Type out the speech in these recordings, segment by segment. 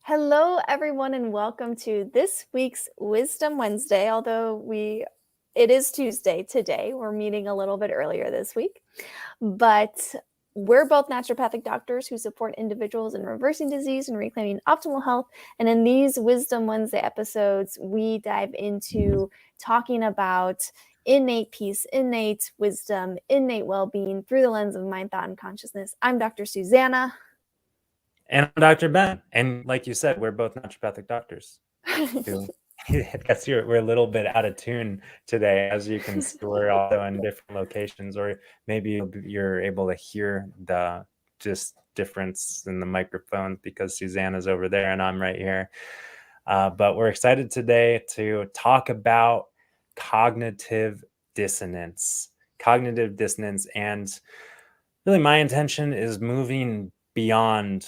Hello, everyone, and welcome to this week's Wisdom Wednesday. It is Tuesday today, we're meeting a little bit earlier this week, but we're both naturopathic doctors who support individuals in reversing disease and reclaiming optimal health. And in these Wisdom Wednesday episodes, we dive into talking about innate peace, innate wisdom, innate well-being through the lens of mind, thought, and consciousness. I'm Dr. Susanna. And I'm Dr. Ben. And like you said, we're both naturopathic doctors. Who, I guess we're a little bit out of tune today. As you can see, we're also in different locations, or maybe you're able to hear the just difference in the microphones because Susanna's over there and I'm right here. But we're excited today to talk about cognitive dissonance. Cognitive dissonance. And really, my intention is moving beyond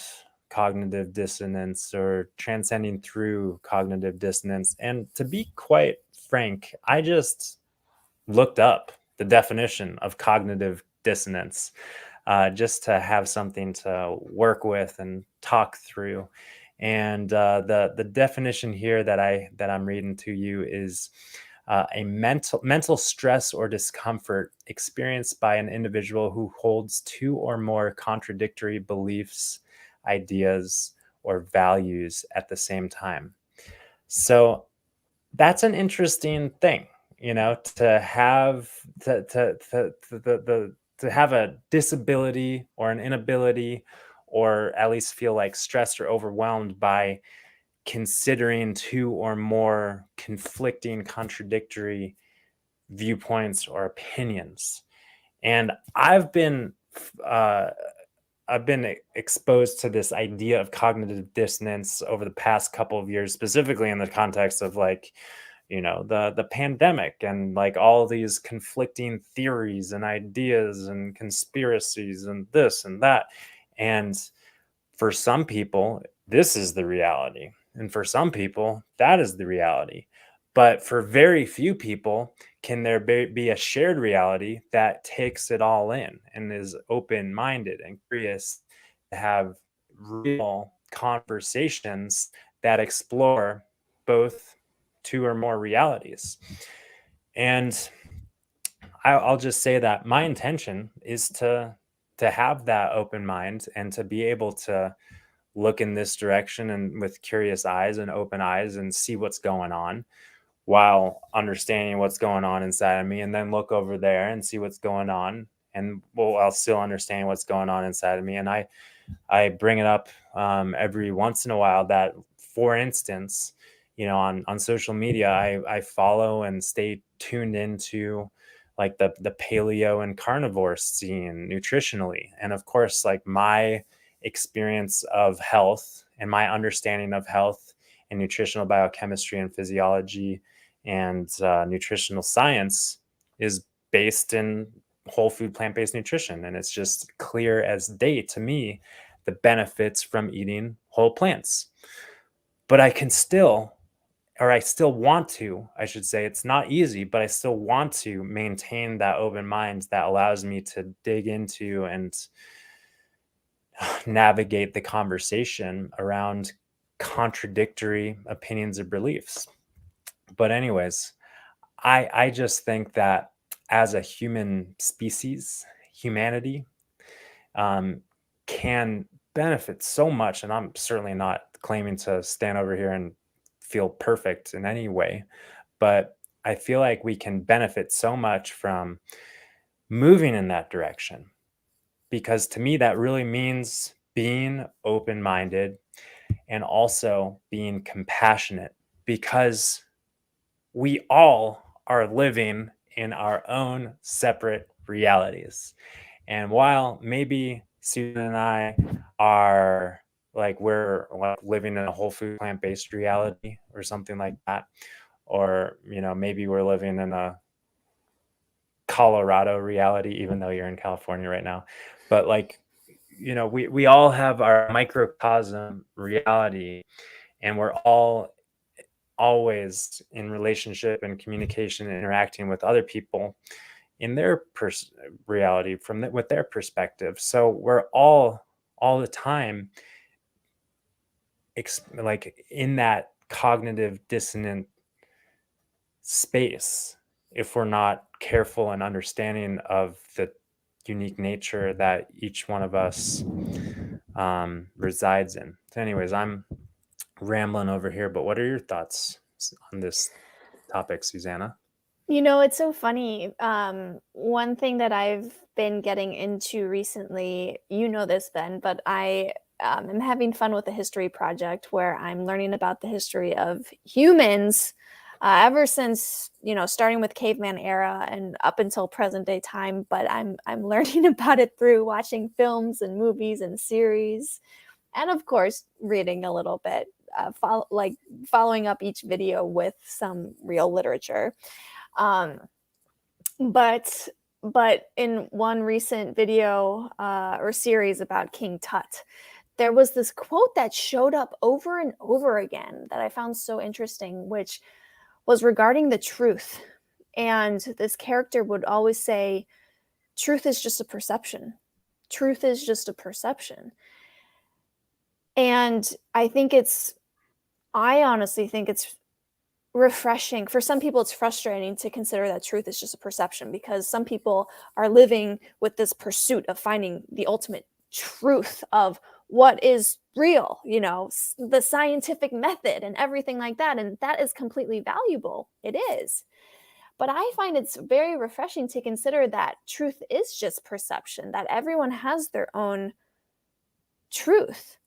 cognitive dissonance or transcending through cognitive dissonance. And to be quite frank, I just looked up the definition of cognitive dissonance just to have something to work with and talk through. And the definition here that I'm reading to you is a mental stress or discomfort experienced by an individual who holds two or more contradictory beliefs, ideas, or values at the same time. So that's an interesting thing, to have to have a disability or an inability, or at least feel like stressed or overwhelmed by considering two or more conflicting, contradictory viewpoints or opinions. And uh, I've been exposed to this idea of cognitive dissonance over the past couple of years, specifically in the context of the pandemic and like all these conflicting theories and ideas and conspiracies and this and that. And for some people, this is the reality. And for some people, that is the reality. But for very few people, can there be a shared reality that takes it all in and is open minded and curious to have real conversations that explore both two or more realities? And I'll just say that my intention is to have that open mind and to be able to look in this direction and with curious eyes and open eyes and see what's going on while understanding what's going on inside of me, and then look over there and see what's going on, and while still understanding what's going on inside of me. And I bring it up every once in a while that, for instance, on social media, I follow and stay tuned into like the paleo and carnivore scene nutritionally. And of course, like my experience of health and my understanding of health and nutritional biochemistry and physiology and nutritional science is based in whole food plant-based nutrition. And it's just clear as day to me the benefits from eating whole plants. But I still want to, I should say, it's not easy, but I still want to maintain that open mind that allows me to dig into and navigate the conversation around contradictory opinions or beliefs. But anyways, I just think that as a human species, humanity can benefit so much. And I'm certainly not claiming to stand over here and feel perfect in any way, but I feel like we can benefit so much from moving in that direction, because to me, that really means being open minded and also being compassionate, because we all are living in our own separate realities. And while maybe Susan and I are we're like living in a whole food plant-based reality or something like that, or maybe we're living in a Colorado reality, even though you're in California right now. But we all have our microcosm reality, and we're all always in relationship and communication and interacting with other people in their reality with their perspective. So we're all the time like in that cognitive dissonant space if we're not careful and understanding of the unique nature that each one of us resides in. So anyways, I'm rambling over here, but what are your thoughts on this topic, Susanna? It's so funny. One thing that I've been getting into recently, you know this, Ben, but I am having fun with a history project where I'm learning about the history of humans ever since, starting with caveman era and up until present day time. But I'm learning about it through watching films and movies and series, and of course, reading a little bit, following up each video with some real literature. Um, but but in one recent video or series about King Tut, there was this quote that showed up over and over again that I found so interesting, which was regarding the truth. And this character would always say, truth is just a perception. Truth is just a perception. And I honestly think it's refreshing. For some people, it's frustrating to consider that truth is just a perception, because some people are living with this pursuit of finding the ultimate truth of what is real, the scientific method and everything like that. And that is completely valuable. It is. But I find it's very refreshing to consider that truth is just perception, that everyone has their own truth.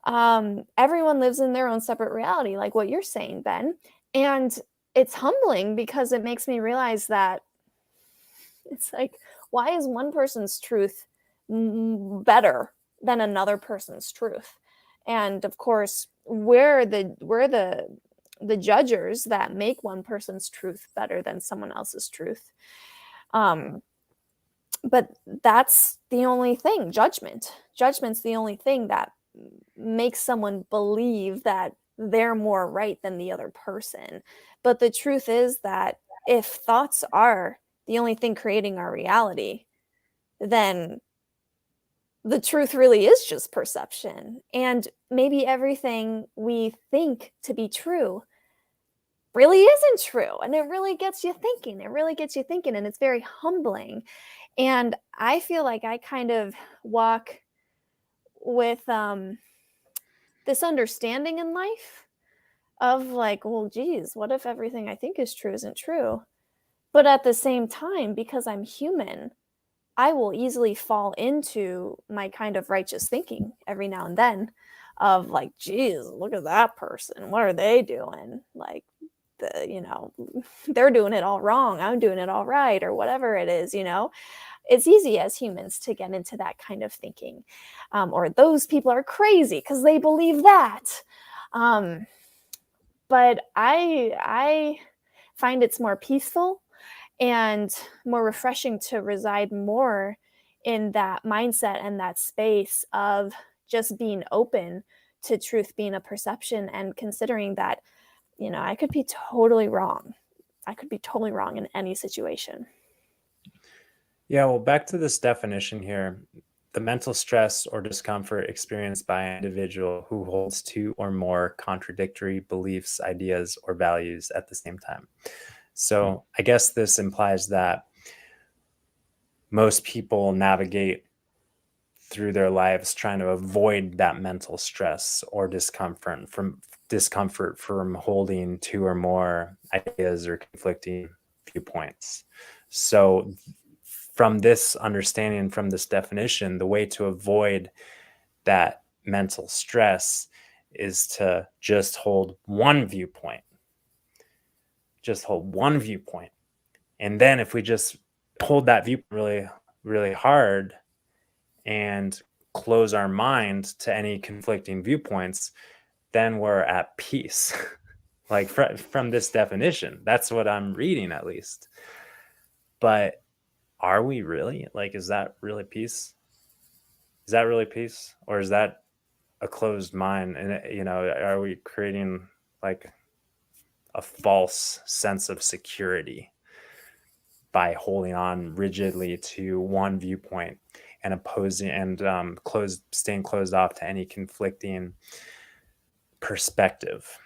Everyone lives in their own separate reality, like what you're saying, Ben. And it's humbling because it makes me realize that it's like, why is one person's truth better than another person's truth? And of course, we're the judgers that make one person's truth better than someone else's truth. But that's the only thing. Judgment's the only thing that makes someone believe that they're more right than the other person. But the truth is that if thoughts are the only thing creating our reality, then the truth really is just perception. And maybe everything we think to be true really isn't true. And it really gets you thinking. And it's very humbling. And I feel like I kind of walk with this understanding in life of like, well, geez, what if everything I think is true isn't true? But at the same time, because I'm human, I will easily fall into my kind of righteous thinking every now and then of like, geez, look at that person. What are they doing? Like, they're doing it all wrong. I'm doing it all right, or whatever it is, It's easy as humans to get into that kind of thinking. Or those people are crazy because they believe that. But I find it's more peaceful and more refreshing to reside more in that mindset and that space of just being open to truth being a perception, and considering that, I could be totally wrong. I could be totally wrong in any situation. Yeah, well, back to this definition here. The mental stress or discomfort experienced by an individual who holds two or more contradictory beliefs, ideas, or values at the same time. So I guess this implies that most people navigate through their lives trying to avoid that mental stress or discomfort from holding two or more ideas or conflicting viewpoints. So from this understanding, from this definition, the way to avoid that mental stress is to just hold one viewpoint. Just hold one viewpoint. And then if we just hold that viewpoint really, really hard and close our mind to any conflicting viewpoints, then we're at peace. Like from this definition, that's what I'm reading at least. But are we really? Like, is that really peace? Is that really peace? Or is that a closed mind? And, are we creating like a false sense of security by holding on rigidly to one viewpoint and opposing and staying closed off to any conflicting perspective.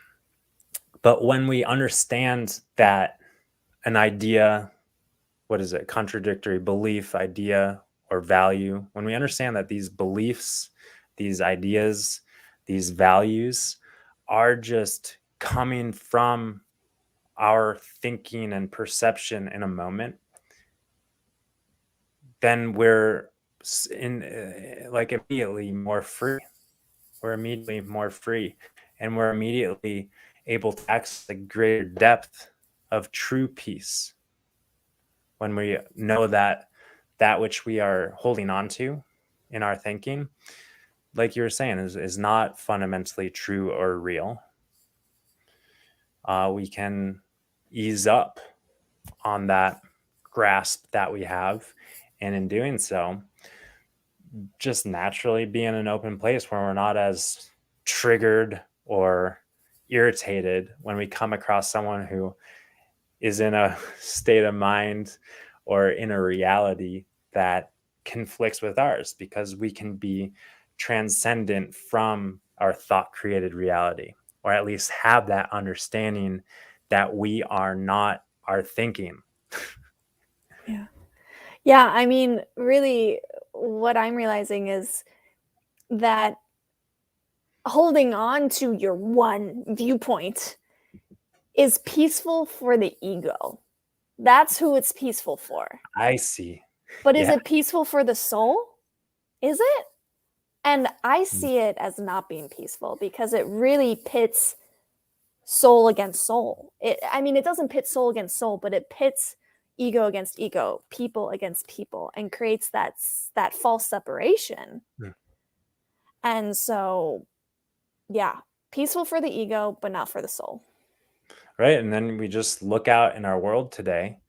But when we understand that an idea, what is it, contradictory belief, idea, or value, when we understand that these beliefs, these ideas, these values are just coming from our thinking and perception in a moment, then we're immediately more free. We're immediately more free, and we're immediately able to access a greater depth of true peace when we know that that which we are holding on to in our thinking, like you were saying, is not fundamentally true or real. We can ease up on that grasp that we have, and in doing so, just naturally be in an open place where we're not as triggered or irritated when we come across someone who is in a state of mind or in a reality that conflicts with ours, because we can be transcendent from our thought created reality, or at least have that understanding that we are not our thinking. Yeah. Yeah, I mean, really, what I'm realizing is that holding on to your one viewpoint is peaceful for the ego. That's who it's peaceful for. I see. But is Yeah. it peaceful for the soul? Is it? And I see it as not being peaceful because it really pits soul against soul. I mean, it doesn't pit soul against soul, but it pits ego against ego, people against people, and creates that false separation. Mm. And so, yeah, peaceful for the ego, but not for the soul. Right. And then we just look out in our world today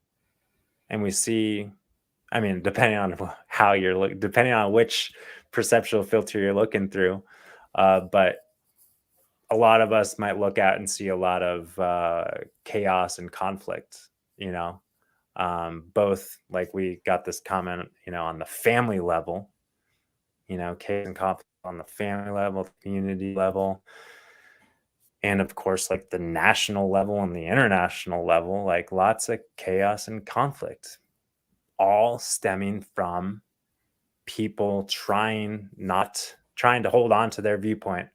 and we see, I mean, depending on how you're looking, depending on which perceptual filter you're looking through, but a lot of us might look out and see a lot of chaos and conflict, you know, both, like we got this comment, on the family level, chaos and conflict on the family level, the community level, and of course, like the national level and the international level, like lots of chaos and conflict, all stemming from people trying to hold on to their viewpoint.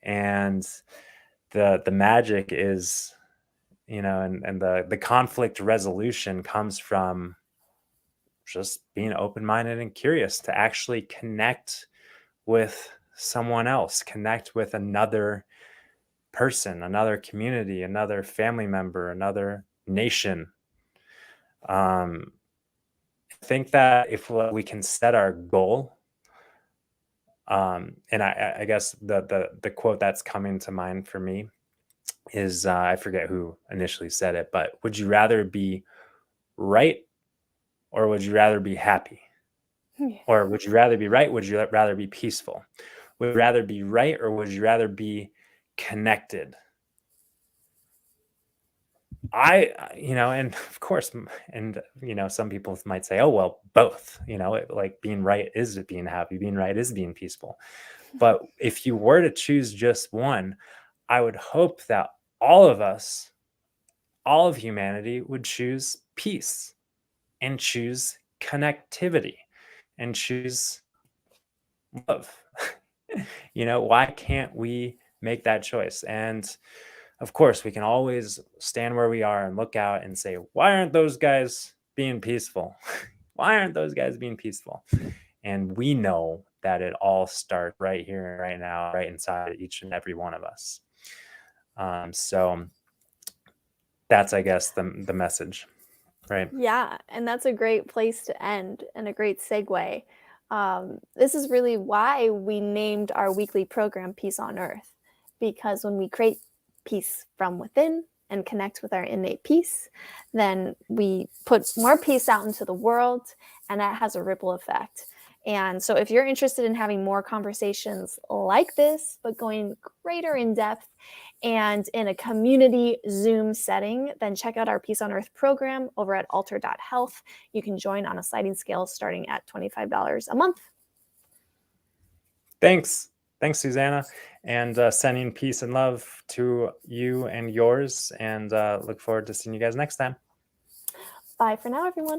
And the magic is, and the conflict resolution comes from just being open-minded and curious to actually connect with someone else, connect with another person, another community, another family member, another nation. I think that if we can set our goal, and I guess the quote that's coming to mind for me is, I forget who initially said it, but would you rather be right, or would you rather be happy? Yeah. Or would you rather be right? Would you rather be peaceful? Would you rather be right, or would you rather be connected? And of course, and some people might say, oh, well, both, like being right is being happy, being right is being peaceful. But if you were to choose just one, I would hope that all of us, all of humanity would choose peace and choose connectivity and choose love. Why can't we make that choice? And of course, we can always stand where we are and look out and say, why aren't those guys being peaceful? Why aren't those guys being peaceful? And we know that it all starts right here, right now, right inside each and every one of us. So that's, I guess, the message, right? Yeah, and that's a great place to end and a great segue. This is really why we named our weekly program Peace on Earth, because when we create peace from within and connect with our innate peace, then we put more peace out into the world, and that has a ripple effect. And so if you're interested in having more conversations like this, but going greater in depth and in a community Zoom setting, then check out our Peace on Earth program over at alter.health. You can join on a sliding scale starting at $25 a month. Thanks. Thanks, Susanna, and sending peace and love to you and yours, and look forward to seeing you guys next time. Bye for now, everyone.